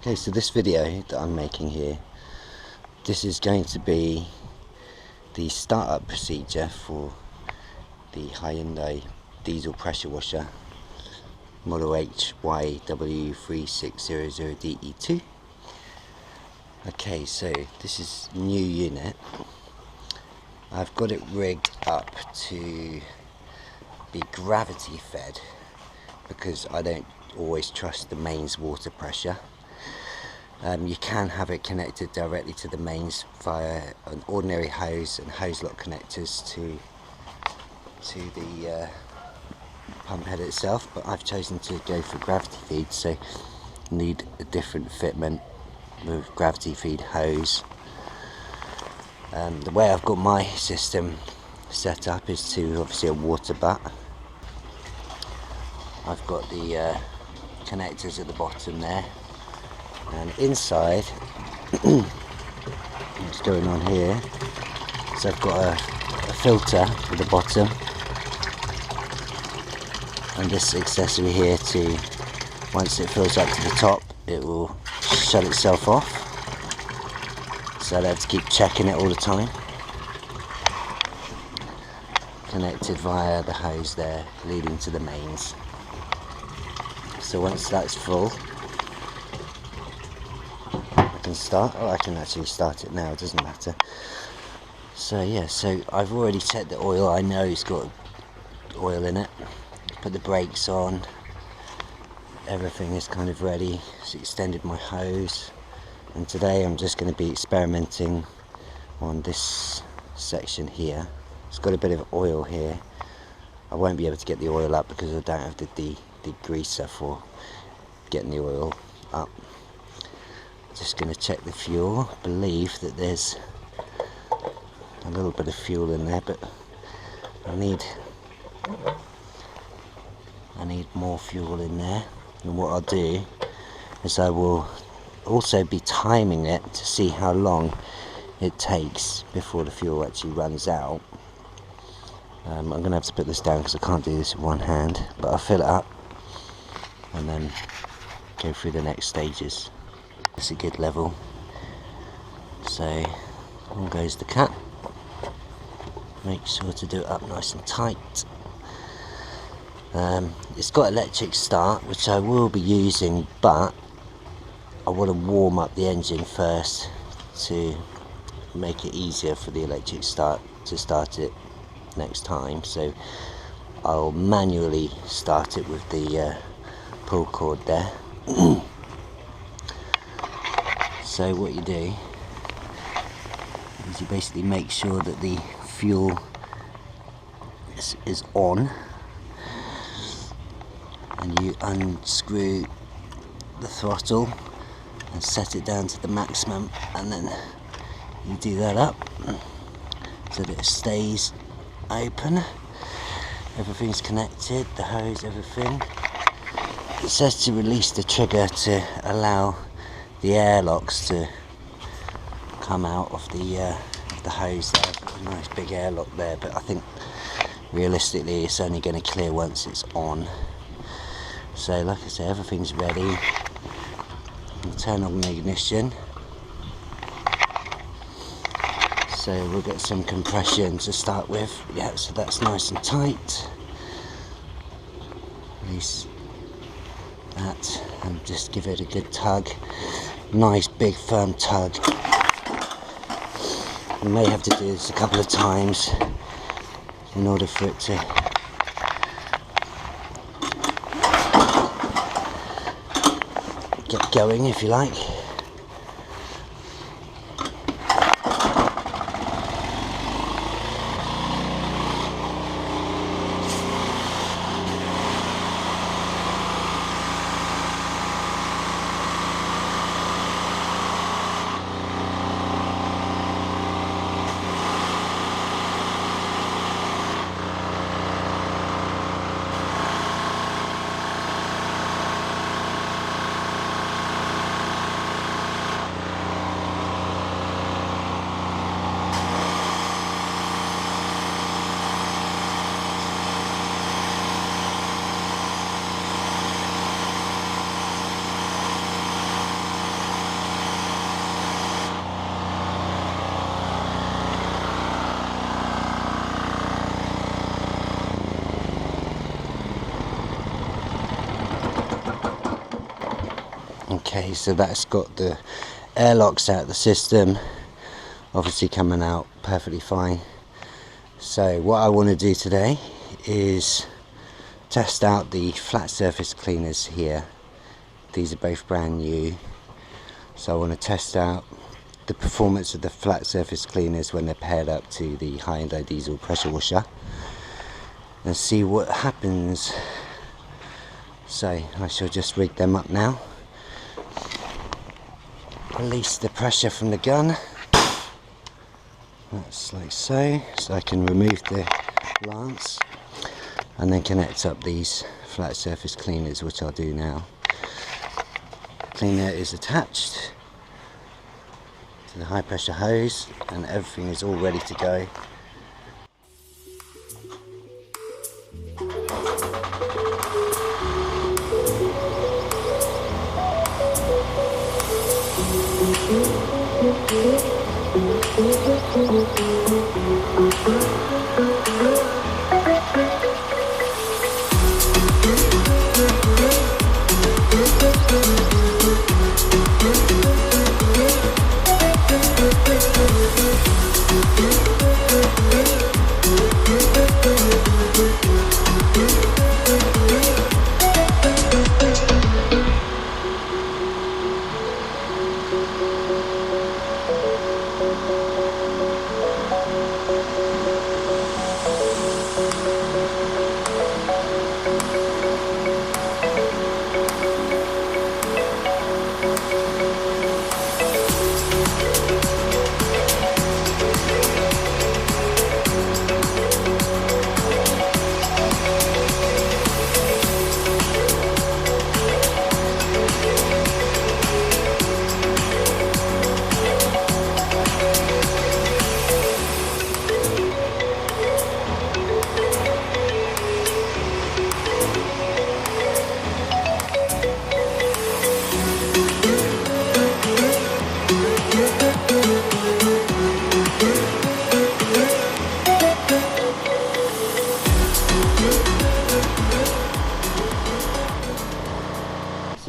Okay, so this video that I'm making here, this is going to be the startup procedure for the Hyundai Diesel Pressure Washer model HYW3600DE2. Okay, so this is new unit. I've got it rigged up to be gravity fed because I don't always trust the mains water pressure. You can have it connected directly to the mains via an ordinary hose and hose lock connectors to the pump head itself, but I've chosen to go for gravity feed, so need a different fitment with gravity feed hose. The way I've got my system set up is to obviously a water butt. I've got the connectors at the bottom there, and inside what's going on here is I've got a filter at the bottom and this accessory here to, once it fills up to the top, it will shut itself off, so I don't have to keep checking it all the time. Connected via the hose there leading to the mains. So once that's full, I can start, or I can actually start it now, it doesn't matter. So yeah, so I've already set the oil, I know it's got oil in it. Put the brakes on, everything is kind of ready. It's extended my hose, and today I'm just going to be experimenting on this section here. It's got a bit of oil here. I won't be able to get the oil up because I don't have the degreaser for getting the oil up. Just going to check the fuel. I believe that there's a little bit of fuel in there, but I need more fuel in there. And what I'll do is I will also be timing it to see how long it takes before the fuel actually runs out. I'm going to have to put this down because I can't do this with one hand, but I'll fill it up and then go through the next stages. It's a good level, so on goes the cap. Make sure to do it up nice and tight. It's got electric start, which I will be using, but I want to warm up the engine first to make it easier for the electric start to start it next time. So I'll manually start it with the pull cord there. So what you do is you basically make sure that the fuel is on, and you unscrew the throttle and set it down to the maximum, and then you do that up so that it stays open. Everything's connected, the hose, everything. It says to release the trigger to allow the airlocks to come out of the hose there. A nice big airlock there, but I think realistically it's only going to clear once it's on. So like I say, everything's ready. I'll turn on the ignition. So we'll get some compression to start with. Yeah, so that's nice and tight. Release that and just give it a good tug. Nice big firm tug. You may have to do this a couple of times in order for it to get going, if you like. Okay, so that's got the airlocks out of the system, obviously coming out perfectly fine. So what I want to do today is test out the flat surface cleaners here. These are both brand new, so I want to test out the performance of the flat surface cleaners when they're paired up to the Hyundai Diesel Pressure Washer and see what happens. So I shall just rig them up now, release the pressure from the gun, that's like so, so I can remove the lance and then connect up these flat surface cleaners, which I'll do now. Cleaner is attached to the high pressure hose and everything is all ready to go.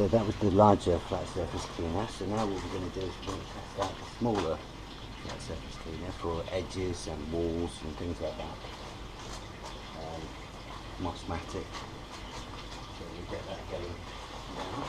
So that was the larger flat surface cleaner. So now what we're going to do is we're going to test out the smaller flat surface cleaner for edges and walls and things like that. Mossmatic. So we'll get that going now.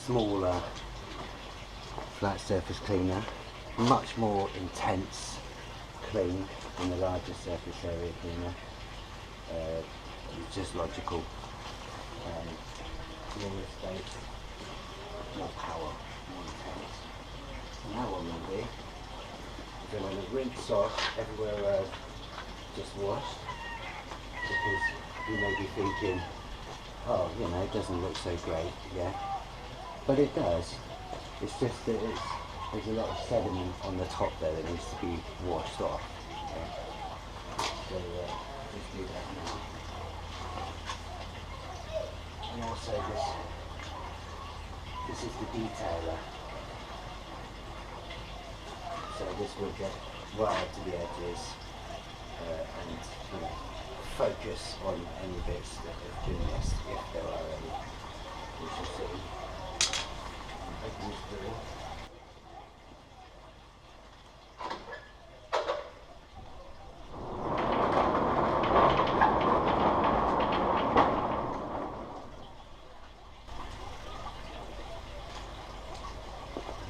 smaller flat surface cleaner, much more intense clean. and the larger surface area cleaner. It's just logical. More space, more power, more intense. Now what I'm going to do is I'm going to rinse off everywhere I've just washed, because you may be thinking, oh, you know, it doesn't look so great, yeah, but it does. It's just that there's a lot of sediment on the top there that needs to be washed off. Okay? So just do that now. And also this is the detailer. So this will get right up to the edges and, you know, focus on any bits that have been missed, if there are any. We shall see. Open this through.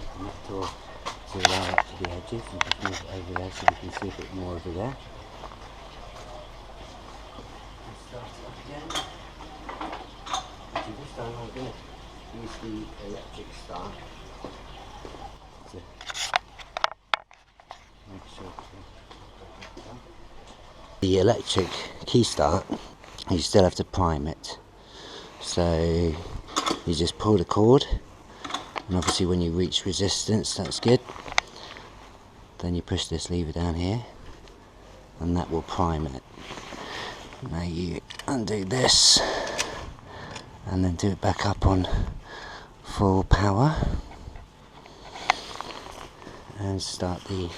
Open this door to allow it to the edges, and just move it over there so we can see a bit more over there. Start it up again. Actually, this time I'm going to use the electric start to make sure the electric key start, you still have to prime it. So you just pull the cord, and obviously when you reach resistance, that's good. Then you push this lever down here, and that will prime it. Now you undo this and then do it back up on full power and start the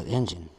engine.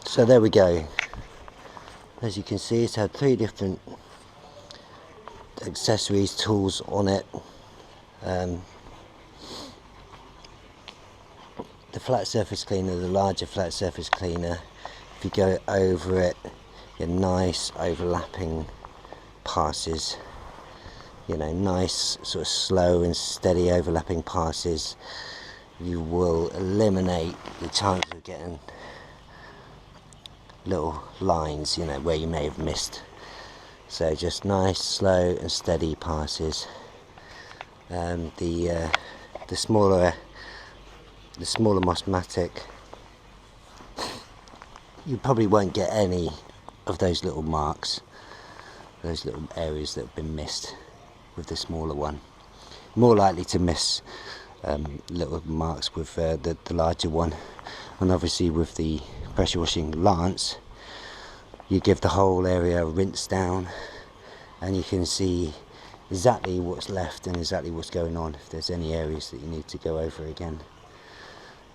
So there we go. As you can see, it's had 3 different accessories, tools on it. The flat surface cleaner, the larger flat surface cleaner, if you go over it, you get nice overlapping passes. You know, nice sort of slow and steady overlapping passes. You will eliminate the chance of getting little lines, you know, where you may have missed So just nice, slow and steady passes. The smaller Mosmatic, you probably won't get any of those little marks, those little areas that have been missed with the smaller one. More likely to miss little marks with the larger one. And obviously with the pressure washing Lance, you give the whole area a rinse down and you can see exactly what's left and exactly what's going on, if there's any areas that you need to go over again.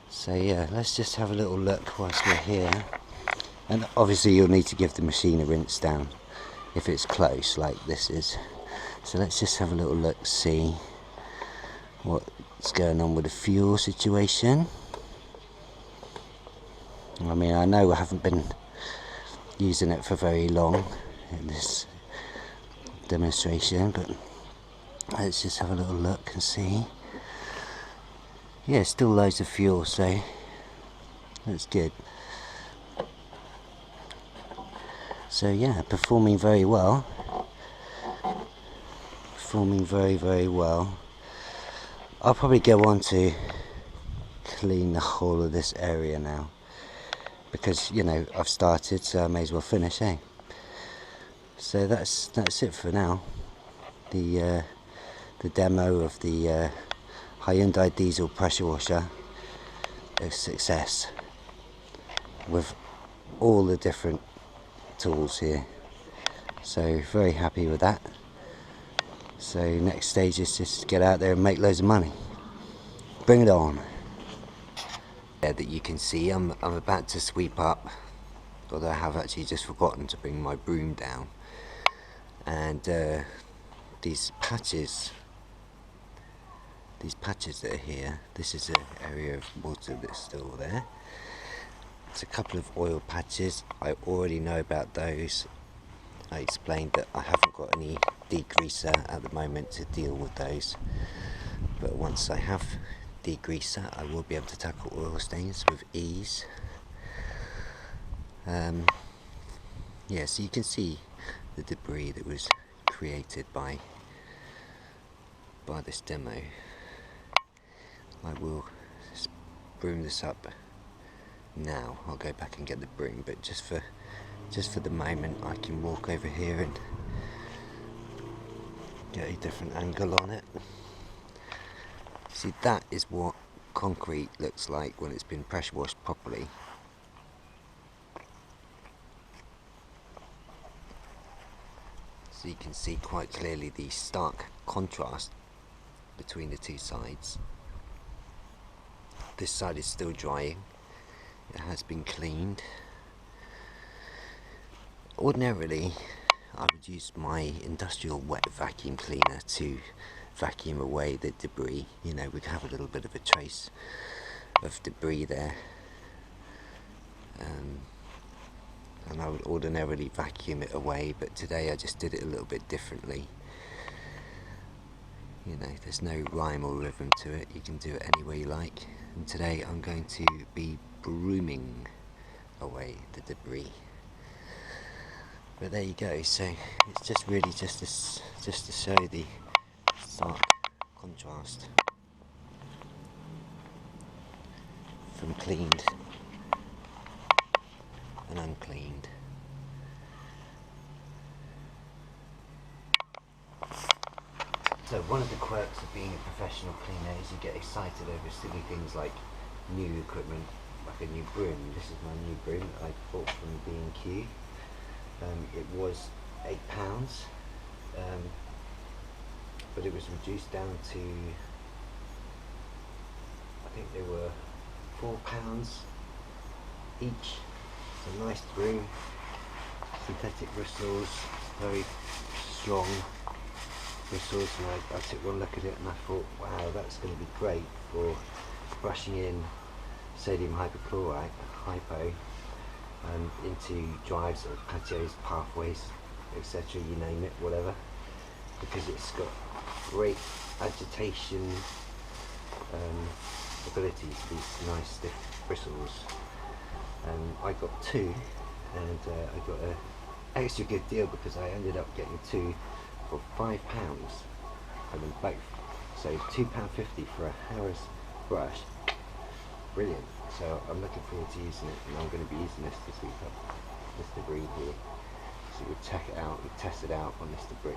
So yeah, let's just have a little look whilst we're here. And obviously you'll need to give the machine a rinse down if it's close like this is. So let's just have a little look, see what's going on with the fuel situation. I mean, I know I haven't been using it for very long in this demonstration, but let's just have a little look and see. Yeah, still loads of fuel, so that's good. So yeah, performing very well. Performing very, very well. I'll probably go on to clean the whole of this area now, because you know I've started, so I may as well finish, eh? So that's it for now. The demo of the Hyundai Diesel Pressure Washer, a success with all the different tools here. So very happy with that. So next stage is just get out there and make loads of money. Bring it on. Yeah, that you can see I'm about to sweep up, although I have actually just forgotten to bring my broom down. And these patches that are here, this is an area of water that's still there. It's a couple of oil patches. I already know about those. I explained that I haven't got any degreaser at the moment to deal with those, but once I have degreaser I will be able to tackle oil stains with ease. Yeah, so you can see the debris that was created by this demo. I will broom this up now. I'll go back and get the broom, but just for the moment I can walk over here and get a different angle on it. See, that is what concrete looks like when it's been pressure washed properly. So you can see quite clearly the stark contrast between the two sides. This side is still drying. It has been cleaned. Ordinarily I would use my industrial wet vacuum cleaner to vacuum away the debris. You know, we have a little bit of a trace of debris there, and I would ordinarily vacuum it away, but today I just did it a little bit differently. You know, there's no rhyme or rhythm to it, you can do it any way you like, and today I'm going to be brooming away the debris. But there you go, so it's just really just to show the stark contrast from cleaned and uncleaned. So one of the quirks of being a professional cleaner is you get excited over silly things like new equipment, like a new broom. This is my new broom I bought from B&Q. It was £8, but it was reduced down to, I think they were £4 each. It's a nice broom, synthetic bristles, very strong bristles, and I took one look at it and I thought, wow, that's going to be great for brushing in sodium hypochlorite, hypo, into drives or patios, pathways, etc., you name it, whatever, because it's got great agitation abilities, these nice stiff bristles. I got two, and I got extra good deal because I ended up getting two for £5 for them both. So £2.50 for a Harris brush. Brilliant. So I'm looking forward to using it, and I'm going to be using this week up this debris here. So we'll check it out and test it out on this debris.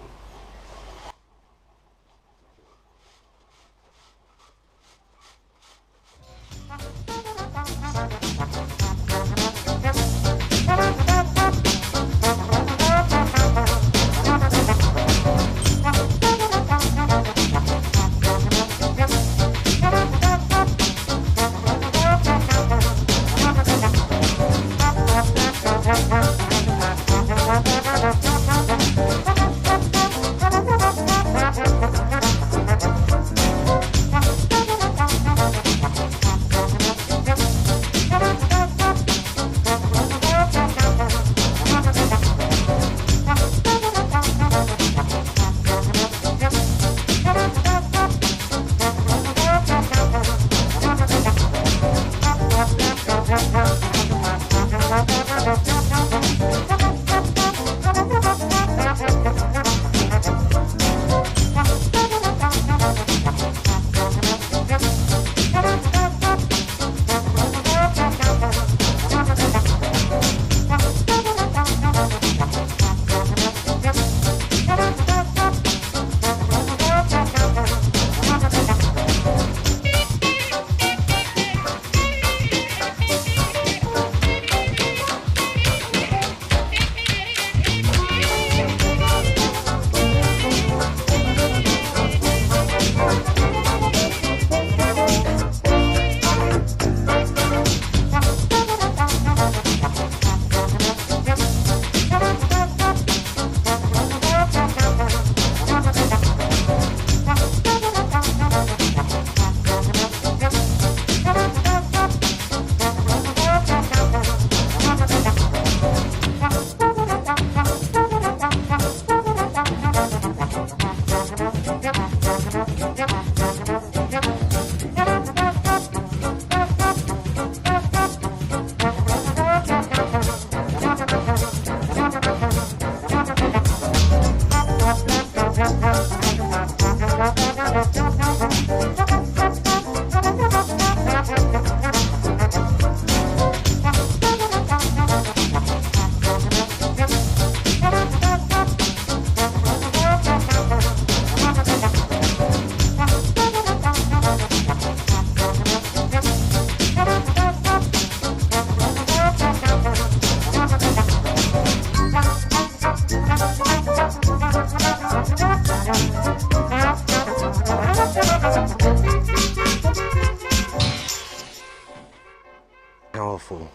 Powerful.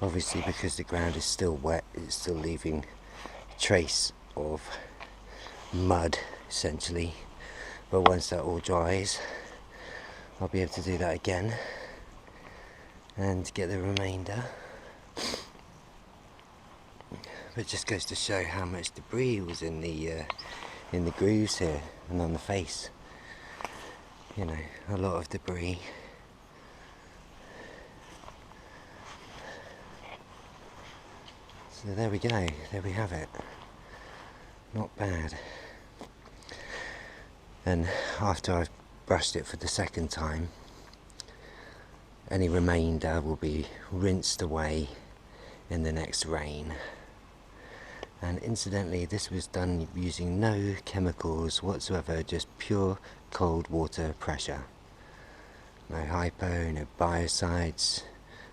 Obviously, because the ground is still wet, it's still leaving a trace of mud essentially, but once that all dries I'll be able to do that again and get the remainder. But it just goes to show how much debris was in the grooves here and on the face. You know, a lot of debris. So there we go, there we have it. Not bad. And after I've brushed it for the second time, any remainder will be rinsed away in the next rain. And incidentally, this was done using no chemicals whatsoever, just pure cold water pressure. No hypo, no biocides,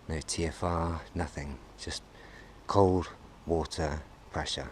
no TFR, nothing. Just cold water pressure.